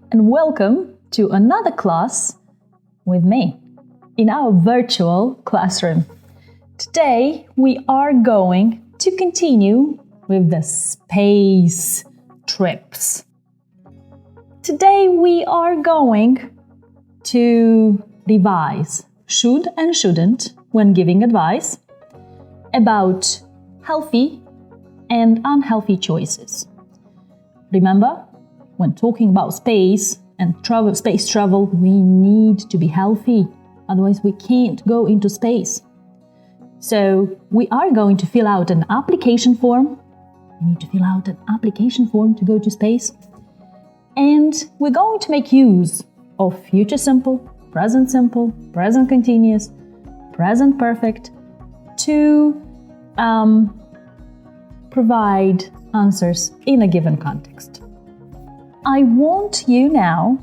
And welcome to another class with me in our virtual classroom. Today we are going to continue with the space trips. Today we are going to revise should and shouldn't when giving advice about healthy and unhealthy choices. Remember, when talking about space and space travel, we need to be healthy. Otherwise, we can't go into space. So we are going to fill out an application form. You need to fill out an application form to go to space. And we're going to make use of future simple, present continuous, present perfect to provide answers in a given context. I want you now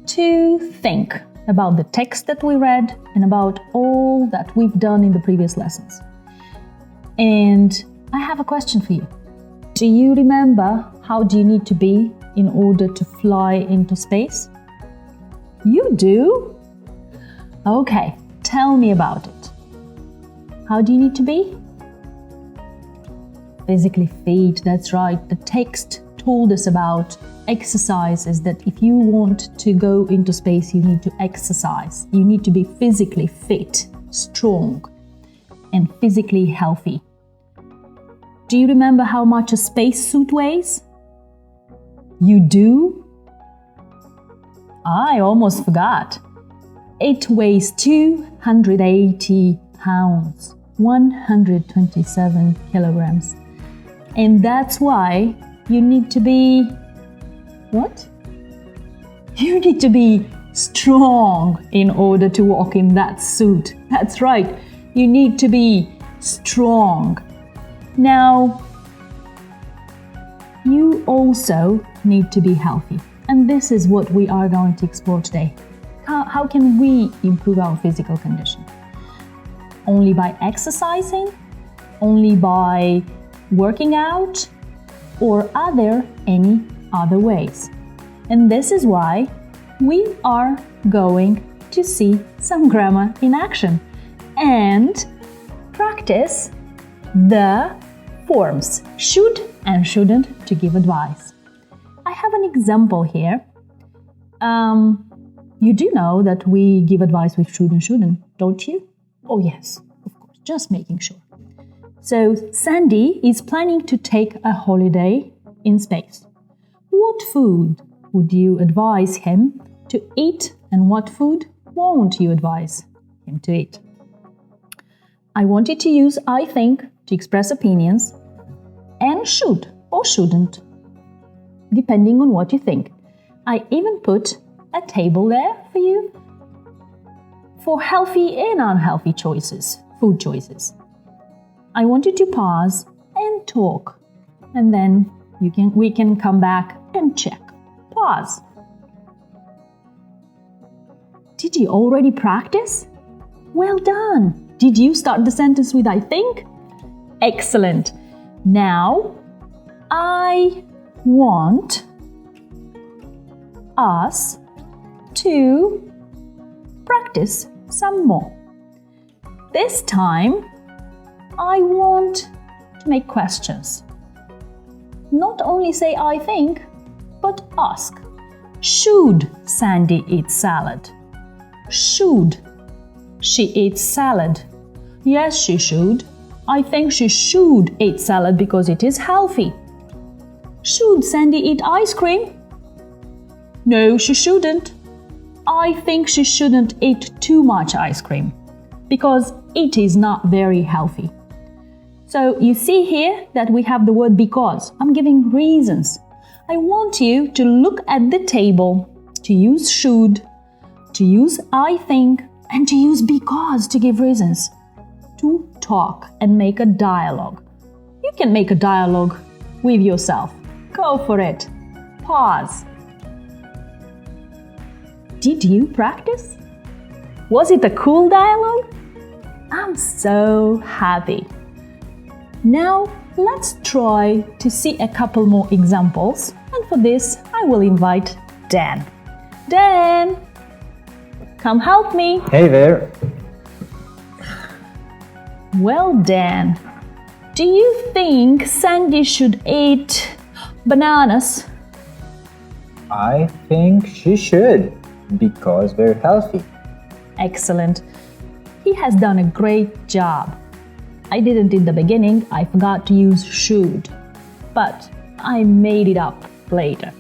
to think about the text that we read and about all that we've done in the previous lessons. And I have a question for you. Do you remember how do you need to be in order to fly into space? You do? Okay, tell me about it. How do you need to be? Physically fit, that's right. The text told us about exercises that if you want to go into space, you need to exercise. You need to be physically fit, strong, and physically healthy. Do you remember how much a spacesuit weighs? You do? I almost forgot. It weighs 280 pounds, 127 kilograms. And that's why you need to be what? You need to be strong in order to walk in that suit. That's right. You need to be strong. Now, you also need to be healthy. And this is what we are going to explore today. How can we improve our physical condition? Only by exercising? Only by working out? Or are there any other ways? And this is why we are going to see some grammar in action and practice the forms should and shouldn't to give advice. I have an example here. You do know that we give advice with should and shouldn't, don't you? Oh yes, of course, just making sure. So Sandy is planning to take a holiday in space. What food would you advise him to eat and what food won't you advise him to eat? I want you to use I think to express opinions and should or shouldn't, depending on what you think. I even put a table there for you for healthy and unhealthy choices, food choices. I want you to pause and talk, and then we can come back and check. Pause. Did you already practice? Well done. Did you start the sentence with I think? Excellent. Now, I want us to practice some more. This time, I want to make questions. Not only say I think, but ask. Should Sandy eat salad? Should she eat salad? Yes, she should. I think she should eat salad because it is healthy. Should Sandy eat ice cream? No, she shouldn't. I think she shouldn't eat too much ice cream because it is not very healthy. So you see here that we have the word because. I'm giving reasons. I want you to look at the table, to use should, to use I think, and to use because to give reasons. To talk and make a dialogue. you can make a dialogue with yourself. Go for it. Pause. Did you practice? Was it a cool dialogue? I'm so happy. Now, let's try to see a couple more examples. And for this, I will invite Dan. Dan, come help me. Hey there. Well, Dan, do you think Sandy should eat bananas? I think she should, because they're healthy. Excellent. He has done a great job. I didn't in the beginning, I forgot to use should, but I made it up later.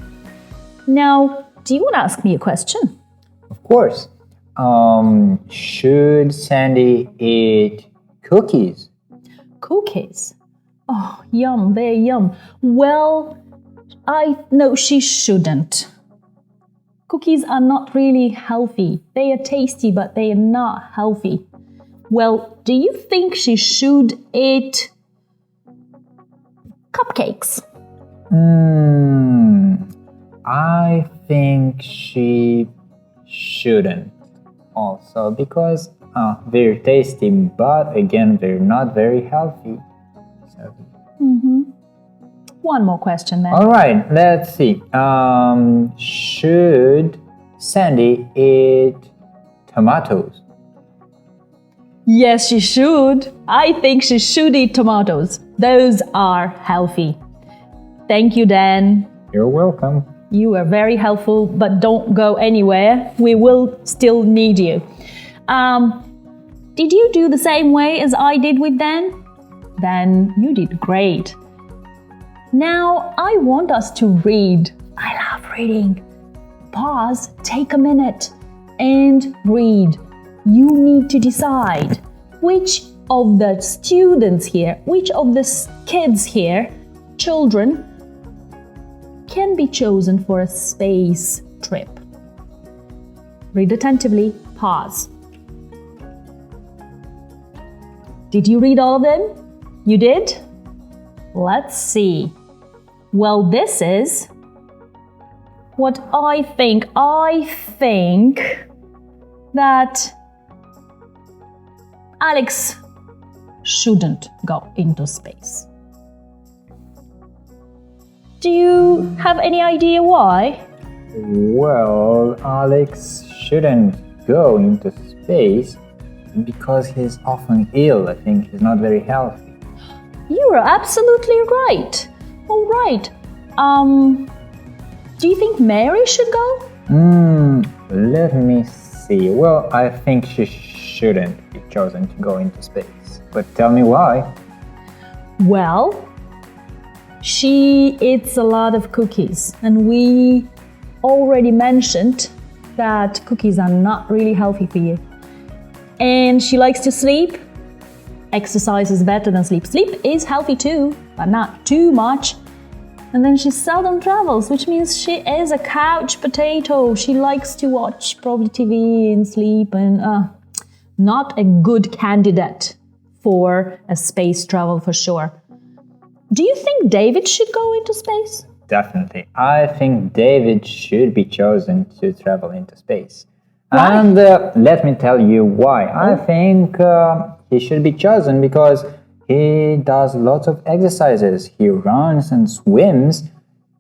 Now, do you want to ask me a question? Of course. Should Sandy eat cookies? Cookies? Oh, yum, they're yum. Well, no, she shouldn't. Cookies are not really healthy. They are tasty, but they are not healthy. Well, do you think she should eat cupcakes? I think she shouldn't also, because they're tasty, but again, they're not very healthy. So. One more question then. All right, let's see. Should Sandy eat tomatoes? Yes, she should. I think she should eat tomatoes. Those are healthy. Thank you, Dan. You're welcome. You were very helpful, but don't go anywhere. We will still need you. Did you do the same way as I did with Dan? Then you did great. Now I want us to read. I love reading. Pause, take a minute, and read. You need to decide which of the students here, which of the kids here, children, can be chosen for a space trip. Read attentively, pause. Did you read all of them? You did? Let's see. Well, this is what I think. I think that Alex shouldn't go into space. Do you have any idea why? Well, Alex shouldn't go into space because he's often ill. I think he's not very healthy. You are absolutely right. All right. Do you think Mary should go? Let me see. Well, I think she shouldn't be chosen to go into space. But tell me why. Well, she eats a lot of cookies, and we already mentioned that cookies are not really healthy for you. And she likes to sleep. Exercise is better than sleep. Sleep is healthy too, but not too much. And then she seldom travels, which means she is a couch potato. She likes to watch probably TV and sleep, and not a good candidate for a space travel for sure. Do you think David should go into space? Definitely. I think David should be chosen to travel into space. Why? And let me tell you why. I think he should be chosen because he does lots of exercises. He runs and swims.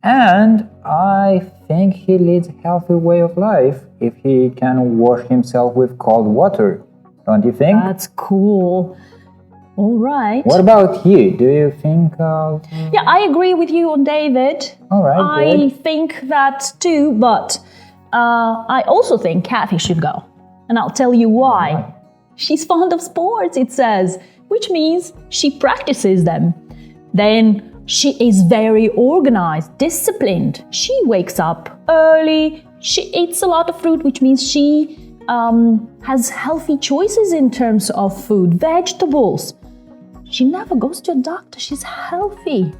And I think he leads a healthy way of life if he can wash himself with cold water. Don't you think? That's cool. All right. What about you? Do you think... Yeah, I agree with you on David. All right, I good. think that too, but I also think Kathy should go. And I'll tell you why. She's fond of sports, it says, which means she practices them. Then she is very organized, disciplined. She wakes up early. She eats a lot of fruit, which means she has healthy choices in terms of food, vegetables. She never goes to a doctor. She's healthy.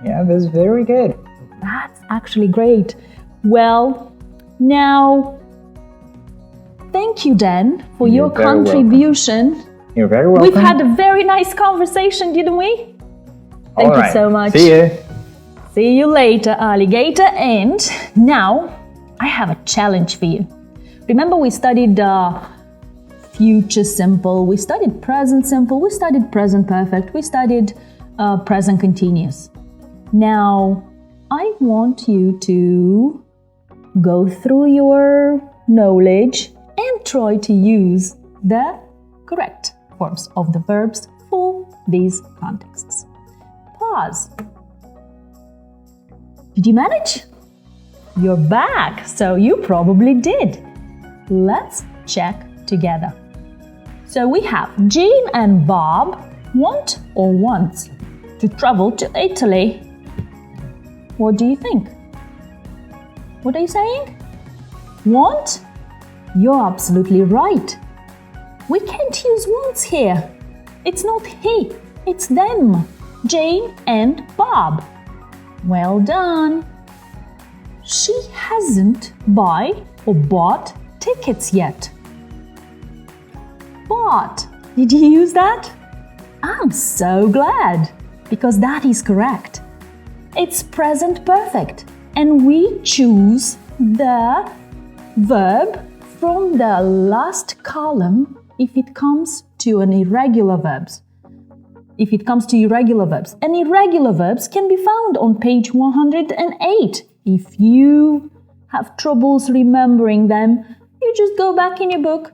Yeah, that's very good. That's actually great. Well, now, thank you, Dan, for your contribution. You're very welcome. We've had a very nice conversation, didn't we? Thank All you right. so much. See you. See you later, alligator. And now I have a challenge for you. Remember, we studied future simple, we studied present simple, we studied present perfect, we studied present continuous. Now, I want you to go through your knowledge and try to use the correct forms of the verbs for these contexts. Pause. Did you manage? You're back, so you probably did. Let's check together. So we have Jean and Bob want or wants to travel to Italy. What do you think? What are you saying? Want? You're absolutely right. We can't use wants here. It's not he, it's them. Jane and Bob. Well done. She hasn't bought tickets yet. Bought. Did you use that? I'm so glad, because that is correct. It's present perfect, and we choose the verb from the last column if it comes to an irregular verbs. And irregular verbs can be found on page 108. If you have troubles remembering them, you just go back in your book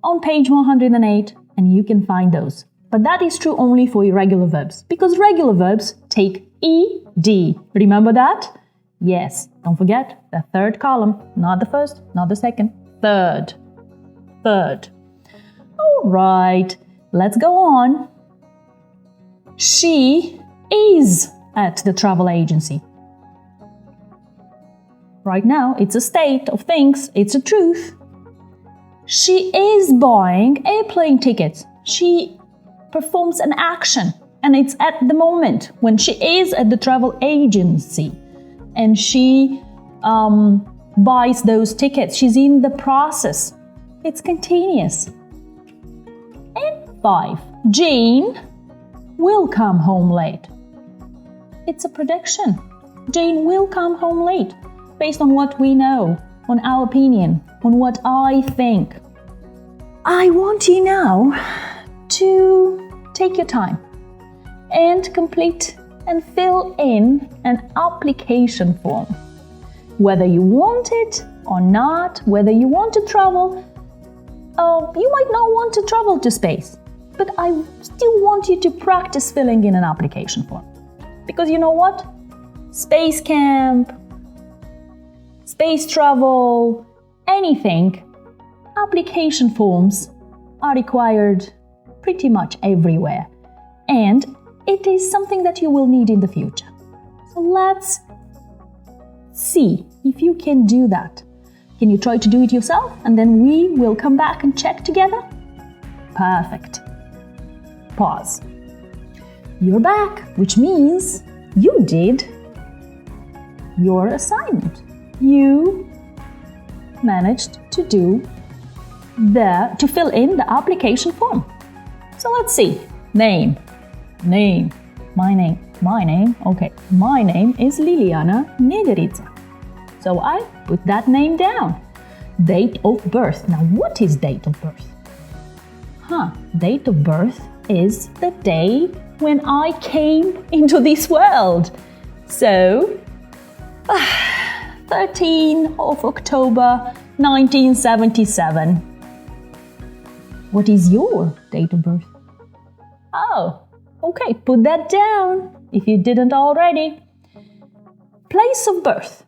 on page 108 and you can find those. But that is true only for irregular verbs, because regular verbs take ed. Remember that? Yes, don't forget the third column, not the first, not the second, third. All right, let's go on. She is at the travel agency. Right now, it's a state of things, it's a truth. She is buying airplane tickets. She performs an action, and it's at the moment when she is at the travel agency and she buys those tickets. She's in the process. It's continuous. And 5. Jane will come home late. It's a prediction. Jane will come home late based on what we know, on our opinion, on what I think. I want you now to take your time and complete and fill in an application form. Whether you want it or not, whether you want to travel, you might not want to travel to space, but I still want you to practice filling in an application form. Because you know what? Space camp, space travel, anything, application forms are required pretty much everywhere. And it is something that you will need in the future. So let's see if you can do that. Can you try to do it yourself? And then we will come back and check together? Perfect. Pause. You're back, which means you did your assignment. You managed to fill in the application form. So let's see. Name. My name. Okay. My name is Liliana Nederita. So I put that name down. Date of birth. Now what is date of birth? Date of birth is the day when I came into this world. So, 13th of October 1977. What is your date of birth? Oh, okay, put that down if you didn't already. Place of birth.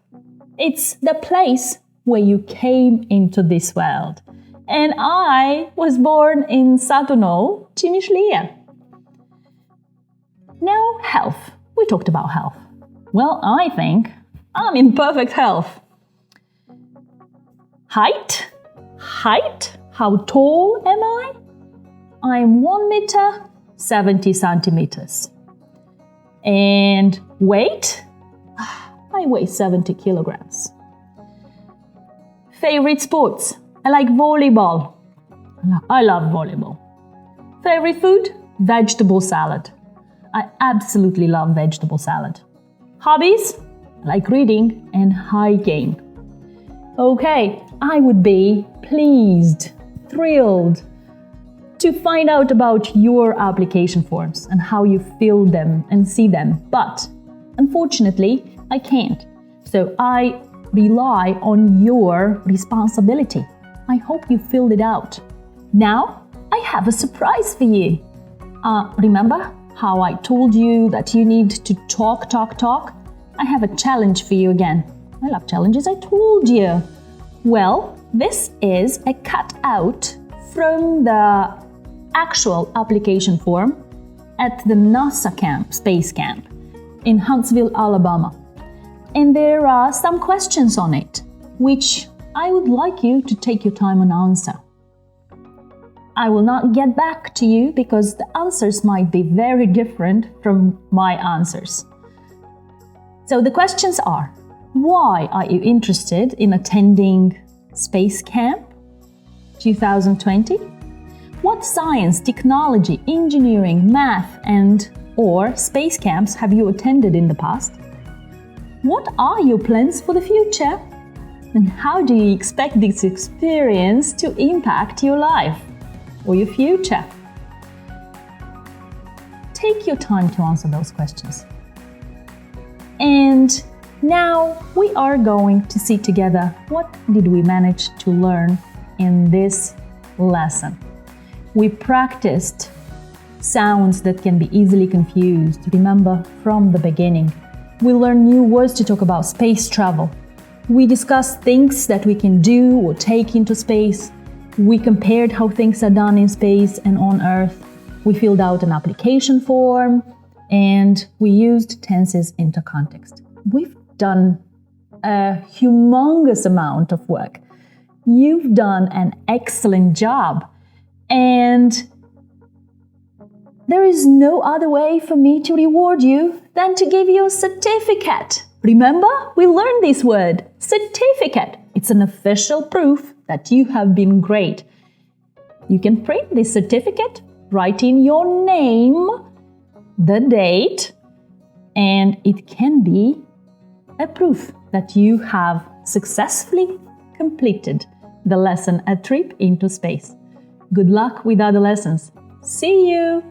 It's the place where you came into this world. And I was born in Satuno, Cimișlia. Now, health. We talked about health. Well, I think I'm in perfect health. Height. How tall am I? I'm 1 meter, 70 centimeters. And weight? I weigh 70 kilograms. Favorite sports? I like volleyball. I love volleyball. Favorite food? Vegetable salad. I absolutely love vegetable salad. Hobbies? I like reading and hiking. Okay, I would be pleased, thrilled to find out about your application forms and how you fill them and see them. But unfortunately, I can't. So I rely on your responsibility. I hope you filled it out. Now, I have a surprise for you. Remember how I told you that you need to talk? I have a challenge for you again. I love challenges, I told you. Well, this is a cutout from the actual application form at the NASA space camp in Huntsville, Alabama. And there are some questions on it, which I would like you to take your time and answer. I will not get back to you because the answers might be very different from my answers. So the questions are, why are you interested in attending Space Camp 2020? What science, technology, engineering, math, and/or space camps have you attended in the past? What are your plans for the future? And how do you expect this experience to impact your life or your future? Take your time to answer those questions. And now we are going to see together what did we manage to learn in this lesson. We practiced sounds that can be easily confused. Remember from the beginning. We learned new words to talk about space travel. We discussed things that we can do or take into space. We compared how things are done in space and on Earth. We filled out an application form and we used tenses into context. We've done a humongous amount of work. You've done an excellent job. And there is no other way for me to reward you than to give you a certificate. Remember, we learned this word, certificate. It's an official proof that you have been great. You can print this certificate, write in your name, the date, and it can be a proof that you have successfully completed the lesson A Trip into Space. Good luck with other lessons. See you!